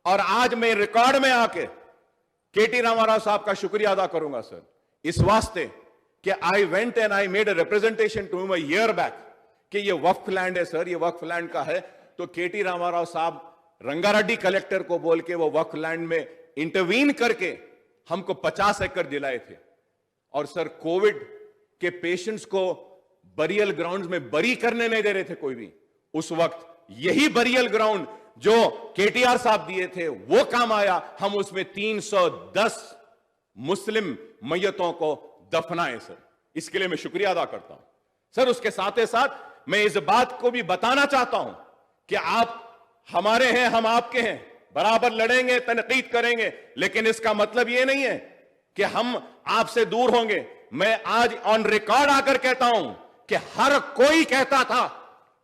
और आज मैं रिकॉर्ड में आके केटी रामाराव साहब का शुक्रिया अदा करूंगा सर, इस वास्ते कि I went and I made a representation to him a year back कि ये वक्फ लैंड है सर, ये वक्फ लैंड का है। तो केटी रामाराव साहब रंगारेड्डी कलेक्टर को बोल के वो वक्फ लैंड में इंटरवीन करके हमको 50 एकड़ दिलाए थे। और सर कोविड के पेशेंट्स को बरियल ग्राउंड्स में बरी करने नहीं दे रहे थे कोई भी। उस वक्त यही बरियल ग्राउंड जो केटीआर साहब दिए थे वो काम आया। हम उसमें 310 मुस्लिम मैयतों को दफनाए सर, इसके लिए मैं शुक्रिया अदा करता हूं सर। उसके साथ ही साथ मैं इस बात को भी बताना चाहता हूं कि आप हमारे हैं, हम आपके हैं, बराबर लड़ेंगे, तनकीद करेंगे, लेकिन इसका मतलब यह नहीं है कि हम आपसे दूर होंगे। मैं आज ऑन रिकॉर्ड आकर कहता हूं कि हर कोई कहता था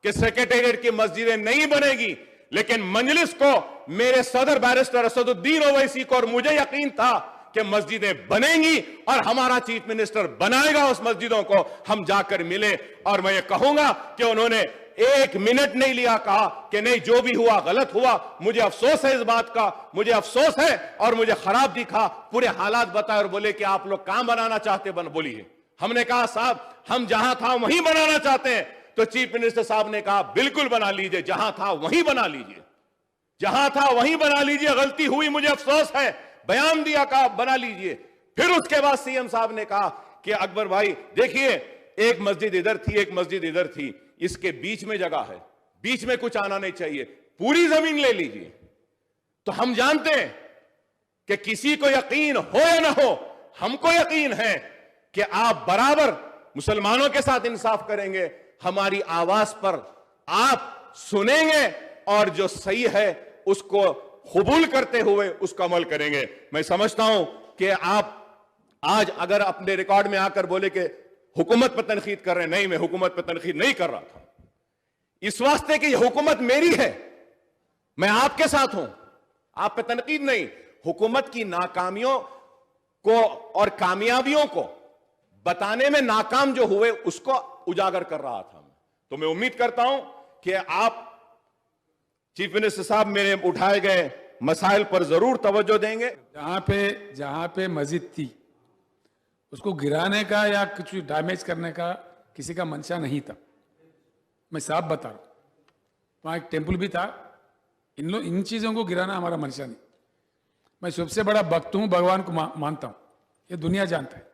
कि सेक्रेटेरिएट की मस्जिदें नहीं बनेगी, लेकिन मजलिस को, मेरे सदर बैरिस्टर असदुद्दीन ओवैसी को और मुझे यकीन था कि मस्जिदें बनेंगी और हमारा चीफ मिनिस्टर बनाएगा उस मस्जिदों को। हम जाकर मिले और मैं ये कहूंगा कि उन्होंने एक मिनट नहीं लिया, कहा कि नहीं जो भी हुआ गलत हुआ, मुझे अफसोस है इस बात का, मुझे अफसोस है और मुझे खराब दिखा, पूरे हालात बताए और बोले कि आप लोग कहां बनाना चाहते बोलिए। हमने कहा साहब हम जहां था वहीं बनाना चाहते हैं। तो चीफ मिनिस्टर साहब ने कहा बिल्कुल बना लीजिए, जहां था वहीं बना लीजिए, जहां था वहीं बना लीजिए, गलती हुई मुझे अफसोस है, बयान दिया, कहा बना लीजिए। फिर उसके बाद सीएम साहब ने कहा कि अकबर भाई देखिए, एक मस्जिद इधर थी, एक मस्जिद इधर थी, इसके बीच में जगह है, बीच में कुछ आना नहीं चाहिए, पूरी जमीन ले लीजिए। तो हम जानते हैं कि किसी को यकीन हो या ना हो, हमको यकीन है कि आप बराबर मुसलमानों के साथ इंसाफ करेंगे, हमारी आवाज पर आप सुनेंगे और जो सही है उसको कबूल करते हुए उसका अमल करेंगे। मैं समझता हूं कि आप आज अगर अपने रिकॉर्ड में आकर बोले कि हुकूमत पर तनकीद कर रहे हैं, नहीं, मैं हुकूमत पर तनकीद नहीं कर रहा था, इस वास्ते कि यह हुकूमत मेरी है, मैं आपके साथ हूं, आप पे तनकीद नहीं। हुकूमत की नाकामियों को और कामयाबियों को बताने में नाकाम जो हुए उसको उजागर कर रहा था। तो मैं उम्मीद करता हूं कि आप चीफ मिनिस्टर साहब मेरे उठाए गए मसाइल पर जरूर तवज्जो देंगे। जहां पे मस्जिद थी उसको गिराने का या कुछ डैमेज करने का किसी का मंशा नहीं था, मैं साफ बता रहा हूं। वहां एक टेंपल भी था, इन चीजों को गिराना हमारा मंशा नहीं। मैं सबसे बड़ा भक्त हूं, भगवान को मानता हूं, ये दुनिया जानता है।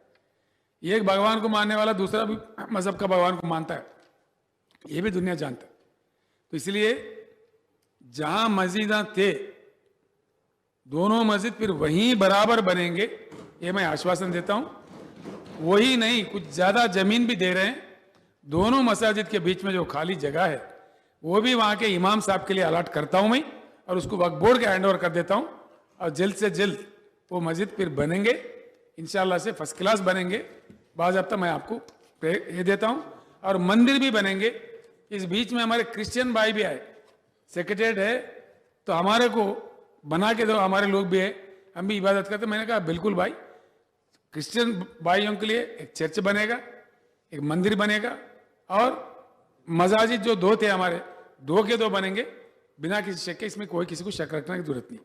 एक भगवान को मानने वाला दूसरा भी मजहब का भगवान को मानता है, ये भी दुनिया जानता है। तो इसलिए जहां मस्जिद थे दोनों मस्जिद फिर वहीं बराबर बनेंगे, ये मैं आश्वासन देता हूं। वही नहीं, कुछ ज्यादा जमीन भी दे रहे हैं। दोनों मसाजिद के बीच में जो खाली जगह है वो भी वहां के इमाम साहब के लिए अलॉट करता हूं मैं, और उसको वक्फ बोर्ड के हैंड ओवर कर देता हूं। और जल्द से जल्द वो मस्जिद फिर बनेंगे, इंशाल्लाह से फर्स्ट क्लास बनेंगे। बाज़ाब्ता मैं आपको ये देता हूं, और मंदिर भी बनेंगे। इस बीच में हमारे क्रिश्चियन भाई भी आए, सेक्रेटेरिएट है तो हमारे को बना के दो, हमारे लोग भी है, हम भी इबादत करते। मैंने कहा बिल्कुल भाई, क्रिश्चियन भाइयों के लिए एक चर्च बनेगा, एक मंदिर बनेगा, और मसाजिद जो दो थे हमारे, दो के दो बनेंगे, बिना किसी शक के। इसमें कोई किसी को शक रखने की जरूरत नहीं।